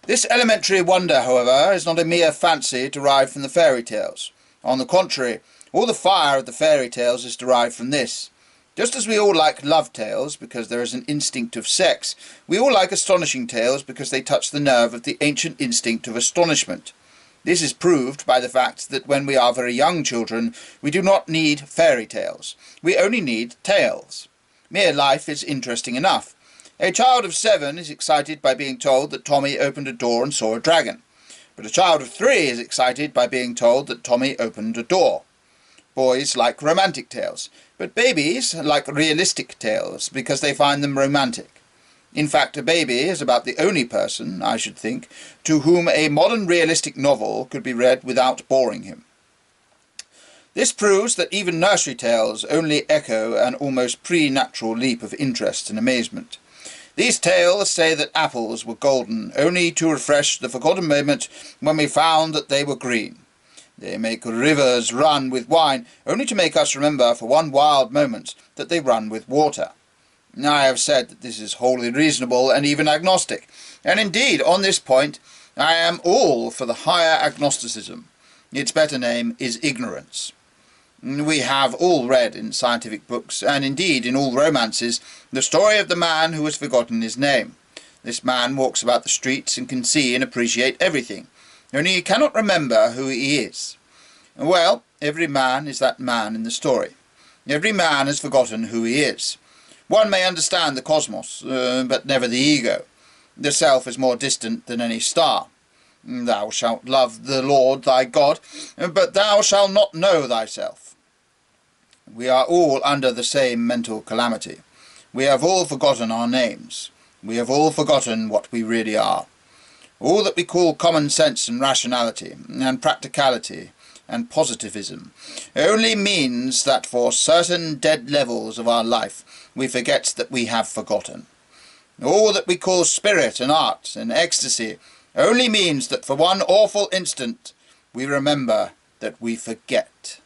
This elementary wonder, however, is not a mere fancy derived from the fairy tales. On the contrary, all the fire of the fairy tales is derived from this. Just as we all like love tales because there is an instinct of sex, we all like astonishing tales because they touch the nerve of the ancient instinct of astonishment. This is proved by the fact that when we are very young children, we do not need fairy tales. We only need tales. Mere life is interesting enough. A child of 7 is excited by being told that Tommy opened a door and saw a dragon. But a child of 3 is excited by being told that Tommy opened a door. Boys like romantic tales, but babies like realistic tales because they find them romantic. In fact, a baby is about the only person, I should think, to whom a modern realistic novel could be read without boring him. This proves that even nursery tales only echo an almost preternatural leap of interest and amazement. These tales say that apples were golden, only to refresh the forgotten moment when we found that they were green. They make rivers run with wine, only to make us remember for one wild moment that they run with water. I have said that this is wholly reasonable and even agnostic, and indeed on this point I am all for the higher agnosticism. Its better name is ignorance. We have all read in scientific books, and indeed in all romances, the story of the man who has forgotten his name. This man walks about the streets and can see and appreciate everything, only he cannot remember who he is. Well, every man is that man in the story. Every man has forgotten who he is. One may understand the cosmos, but never the ego. The self is more distant than any star. Thou shalt love the Lord thy God, but thou shalt not know thyself. We are all under the same mental calamity. We have all forgotten our names. We have all forgotten what we really are. All that we call common sense and rationality and practicality and positivism only means that for certain dead levels of our life we forget that we have forgotten. All that we call spirit and art and ecstasy only means that for one awful instant we remember that we forget.